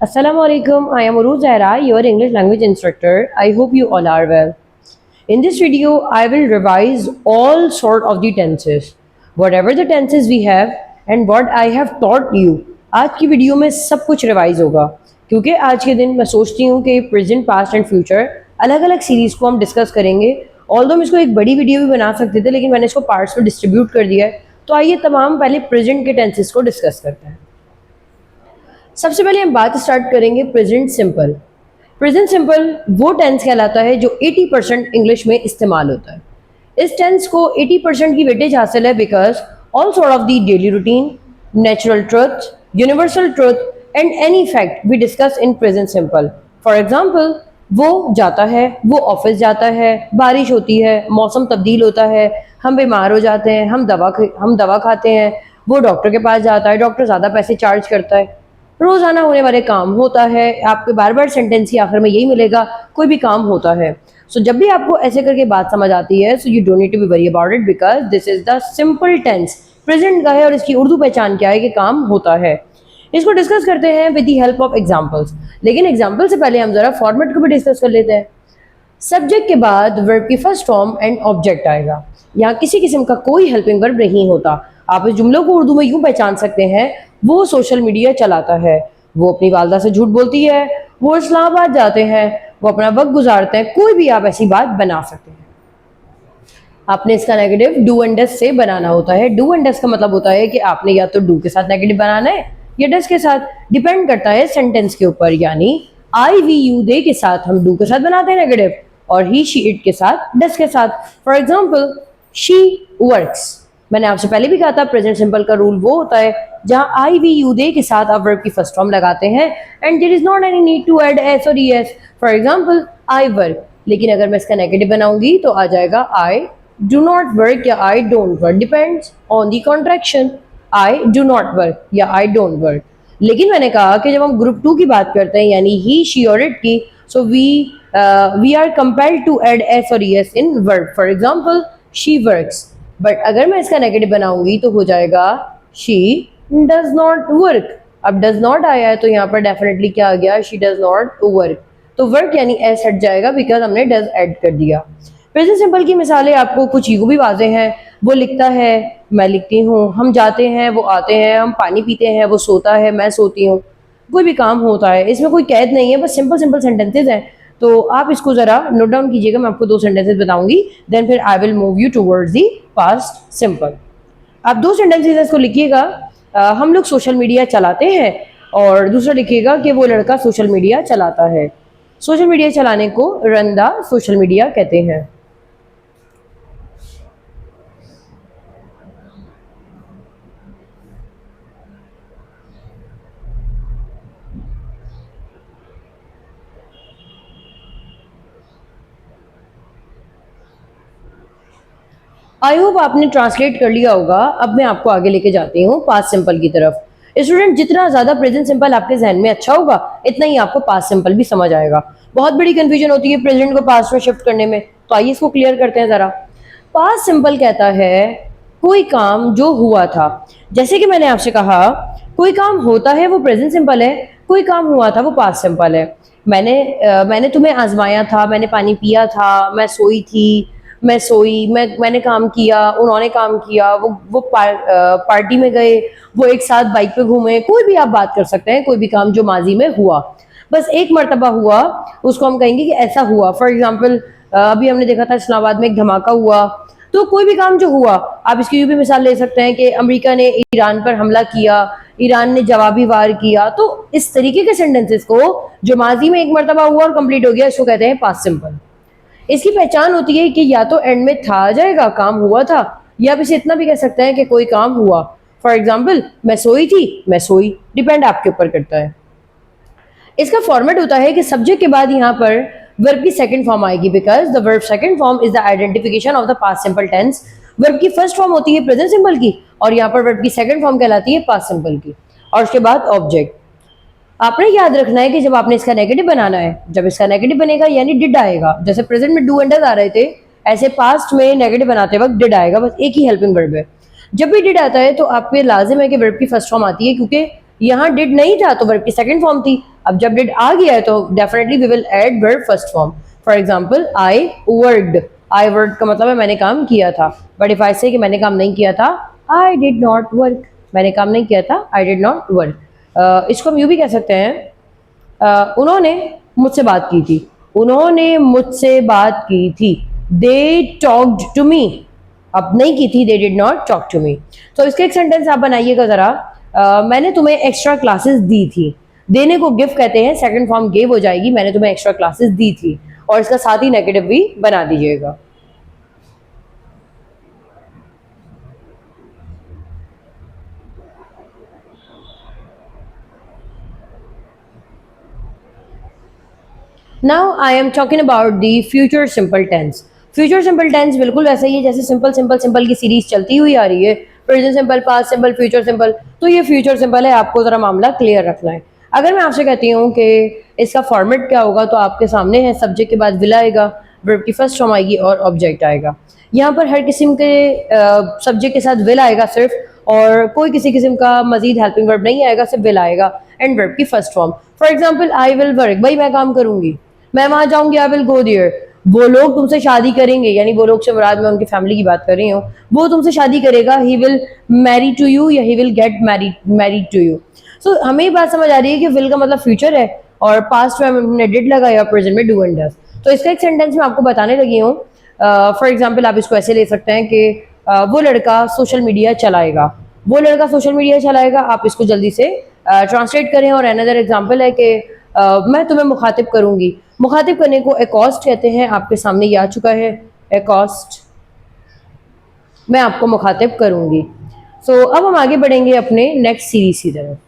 Assalamu alaikum. I am Uruj Zahra, your English language instructor. I hope you all are well. In this video, I will revise all sort of the tenses. Whatever the tenses we have and what I have taught you. आज की video में सब कुछ revise होगा क्योंकि आज के दिन मैं सोचती हूँ कि प्रेजेंट पास्ट एंड फ्यूचर अलग अलग सीरीज को हम डिस्कस करेंगे। ऑल्दो हम इसको एक बड़ी वीडियो भी बना सकते थे लेकिन मैंने इसको पार्ट्स में डिस्ट्रीब्यूट कर दिया है। तो आइए तमाम पहले प्रेजेंट के टेंसेस को डिस्कस करते हैं। सबसे पहले हम बात स्टार्ट करेंगे प्रेजेंट सिंपल। प्रेजेंट सिंपल वो टेंस कहलाता है जो 80% इंग्लिश में इस्तेमाल होता है। इस टेंस को 80% की वेटेज हासिल है because all sort of the daily routine, natural truth, universal truth and any fact we discuss in present simple. For example, वो जाता है, वो ऑफिस जाता है, बारिश होती है, मौसम तब्दील होता है, हम बीमार हो जाते हैं, हम दवा खाते हैं, वो डॉक्टर के पास जाता है, डॉक्टर ज़्यादा पैसे चार्ज करता है, रोजाना होने वाले काम होता है। आपके बार बार सेंटेंस के आखिर में यही मिलेगा, कोई भी काम होता है। सो जब भी आपको ऐसे करके बात समझ आती है, so you don't need to be worry about it because this is the simple tense. Present का है और इसकी उर्दू पहचान क्या है कि काम होता है। इसको डिस्कस करते हैं with the help of examples, लेकिन एग्जाम्पल से पहले हम जरा फॉर्मेट को भी डिस्कस कर लेते हैं। सब्जेक्ट के बाद वर्ब की फर्स्ट फॉर्म एंड ऑब्जेक्ट आएगा। यहाँ किसी किस्म का कोई हेल्पिंग वर्ब नहीं होता। आप इस जुमलों को उर्दू में यूं पहचान सकते हैं, वो सोशल मीडिया चलाता है, वो अपनी वालदा से झूठ बोलती है, वो इस्लामाबाद जाते हैं, वो अपना वक्त गुजारते हैं, कोई भी आप ऐसी बात बना सकते हैं। आपने इसका नेगेटिव डू एंड डस से बनाना होता है। डू एंड डस का मतलब होता है कि आपने या तो डू के साथ नेगेटिव बनाना है या डस के साथ, डिपेंड करता है सेंटेंस के ऊपर। यानी आई वी यू दे के साथ हम डू के साथ बनाते हैं नेगेटिव और ही शी इट के साथ डस के साथ। For example, she works. मैंने आपसे पहले भी कहा था प्रेजेंट सिंपल का रूल वो होता है जहां आई वी यू दे के साथ आप वर्ब की फर्स्ट फॉर्म लगाते हैं and there is not any need to add S और ES. For example, I work, लेकिन अगर मैं इसका नेगेटिव बनाऊंगी तो आ जाएगा आई डू नॉट वर्क या I don't work, depends on the contraction. I do not work या आई डोंट वर्क। लेकिन मैंने कहा कि जब हम ग्रुप 2 की बात करते हैं यानी ही शी और इट की, so we are compelled to add S और ES in verb. For example, she works. But अगर मैं इसका नेगेटिव बनाऊंगी तो हो जाएगा शी डज नॉट वर्क। अब डज नॉट आया है तो यहाँ पर डेफिनेटली क्या आ गया, शी डज नॉट वर्क। तो वर्क यानी एस हट जाएगा बिकॉज हमने डज ऐड कर दिया। प्रेजेंट सिंपल की मिसालें आपको कुछ यूं भी वाजे हैं। वो लिखता है, मैं लिखती हूँ, हम जाते हैं, वो आते हैं, हम पानी पीते हैं, वो सोता है, मैं सोती हूँ। कोई भी काम होता है, इसमें कोई कैद नहीं है, बस सिंपल सिंपल सेंटेंसेज हैं। तो आप इसको जरा नोट डाउन कीजिएगा, मैं आपको 2 सेंटेंसेस बताऊंगी, देन फिर I will move you towards the past simple. आप 2 सेंटेंसेस इसको लिखिएगा। हम लोग सोशल मीडिया चलाते हैं, और दूसरा लिखिएगा कि वो लड़का सोशल मीडिया चलाता है। सोशल मीडिया चलाने को रंदा सोशल मीडिया कहते हैं। आई होप आपने ट्रांसलेट कर लिया होगा। अब मैं आपको आगे लेके जाती हूँ पास्ट सिंपल की तरफ। स्टूडेंट, जितना ज्यादा प्रेजेंट सिंपल आपके जहन में अच्छा होगा इतना ही आपको पास्ट सिंपल भी समझ आएगा। बहुत बड़ी कंफ्यूजन होती है प्रेजेंट को पास्ट में शिफ्ट करने में, तो आइए इसको क्लियर करते हैं जरा। पास्ट सिंपल कहता है कोई काम जो हुआ था। जैसे कि मैंने आपसे कहा, कोई काम होता है वो प्रेजेंट सिंपल है, कोई काम हुआ था वो पास्ट सिंपल है। मैंने तुम्हें आजमाया था, मैंने पानी पिया था, मैं सोई थी, मैं सोई, मैंने काम किया, उन्होंने काम किया, वो पार्टी में गए, वो एक साथ बाइक पे घूमे। कोई भी आप बात कर सकते हैं, कोई भी काम जो माजी में हुआ, बस एक मर्तबा हुआ, उसको हम कहेंगे कि ऐसा हुआ। फॉर एग्जाम्पल, अभी हमने देखा था इस्लामाबाद में एक धमाका हुआ। तो कोई भी काम जो हुआ, आप इसकी भी मिसाल ले सकते हैं कि अमेरिका ने ईरान पर हमला किया, ईरान ने जवाबी वार किया। तो इस तरीके के सेंटेंसेस को जो माजी में एक मर्तबा हुआ और कंप्लीट हो गया, इसको कहते हैं पास्ट सिंपल। इसकी पहचान होती है कि या तो एंड में था आ जाएगा, काम हुआ था, या आप इसे इतना भी कह सकते हैं कि कोई काम हुआ। फॉर एग्जाम्पल, मैं सोई थी, मैं सोई, डिपेंड आपके ऊपर करता है। इसका फॉर्मेट होता है कि सब्जेक्ट के बाद यहाँ पर वर्ब की सेकंड फॉर्म आएगी because the verb second form is the identification of the past simple tense. Verb की फर्स्ट फॉर्म होती है प्रेजेंट सिंपल की और यहाँ पर वर्ब की सेकंड फॉर्म कहलाती है पास्ट सिंपल की, और उसके बाद ऑब्जेक्ट। आपने याद रखना है कि जब आपने इसका नेगेटिव बनाना है, जब इसका नेगेटिव बनेगा यानी डिड आएगा। जैसे प्रेजेंट में डू एंड डज आ रहे थे, ऐसे पास्ट में नेगेटिव बनाते वक्त डिड आएगा, बस एक ही हेल्पिंग वर्ब है। जब भी डिड आता है तो आपके लाजिम है कि वर्ब की फर्स्ट फॉर्म आती है, क्योंकि यहाँ डिड नहीं था तो वर्ब की सेकंड फॉर्म थी। अब जब डिड आ गया है तो definitely we will add verb first form. For example I worked, I work का मतलब है मैंने काम किया था, बट इफ आई से कि मैंने काम नहीं किया था, आई डिड नॉट वर्क, मैंने काम नहीं किया था, आई डिड नॉट वर्क। इसको हम यूँ भी कह सकते हैं, उन्होंने मुझसे बात की थी, उन्होंने मुझसे बात की थी, दे टॉक्ड टू मी, अब नहीं की थी, they did not talk to me. तो इसके एक सेंटेंस आप बनाइएगा जरा, मैंने तुम्हें एक्स्ट्रा क्लासेस दी थी, देने को गिव कहते हैं, सेकंड फॉर्म गिव हो जाएगी, मैंने तुम्हें एक्स्ट्रा क्लासेस दी थी, और इसका साथ ही नेगेटिव भी बना दीजिएगा। Now I am talking about the future simple tense. Future simple tense बिल्कुल वैसा ही है जैसे सिंपल सिंपल सिंपल की सीरीज चलती हुई आ रही है, present simple, past simple, future simple, तो ये फ्यूचर सिंपल है, आपको जरा मामला क्लियर रखना है। अगर मैं आपसे कहती हूँ कि इसका फॉर्मेट क्या होगा, तो आपके सामने है, सब्जेक्ट के बाद विल आएगा, वर्ब की फर्स्ट फॉर्म आएगी और ऑब्जेक्ट आएगा। यहाँ पर हर किस्म के सब्जेक्ट के साथ विल आएगा सिर्फ, और कोई किसी किस्म का मजीद हेल्पिंग वर्ब नहीं आएगा, सिर्फ विल आएगा एंड वर्ब की first form. For example I will work, भाई मैं काम करूंगी, मैं वहां जाऊंगी, आई विल गो देयर। वो लोग तुमसे शादी करेंगे, यानी वो लोग से मुराद मैं उनकी फैमिली की बात कर रही हूँ, वो तुमसे शादी करेगा, he will marry to you या he will get married to you. So हमें ये बात समझ आ रही है कि विल का मतलब फ्यूचर है और पास्ट में हमने डिड लगाया, प्रेजेंट में डू एंड डज। तो इसका एक सेंटेंस मैं आपको बताने लगी हूँ। फॉर एग्जाम्पल आप इसको ऐसे ले सकते हैं कि वो लड़का सोशल मीडिया चलाएगा, वो लड़का सोशल मीडिया चलाएगा, आप इसको जल्दी से ट्रांसलेट करें। और अनदर एग्जाम्पल है कि मैं तुम्हें मुखातिब करूंगी, मुखातिब करने को एकॉस्ट कहते हैं, आपके सामने ये आ चुका है एकॉस्ट, मैं आपको मुखातिब करूंगी। सो अब हम आगे बढ़ेंगे अपने नेक्स्ट सीरीज की तरफ।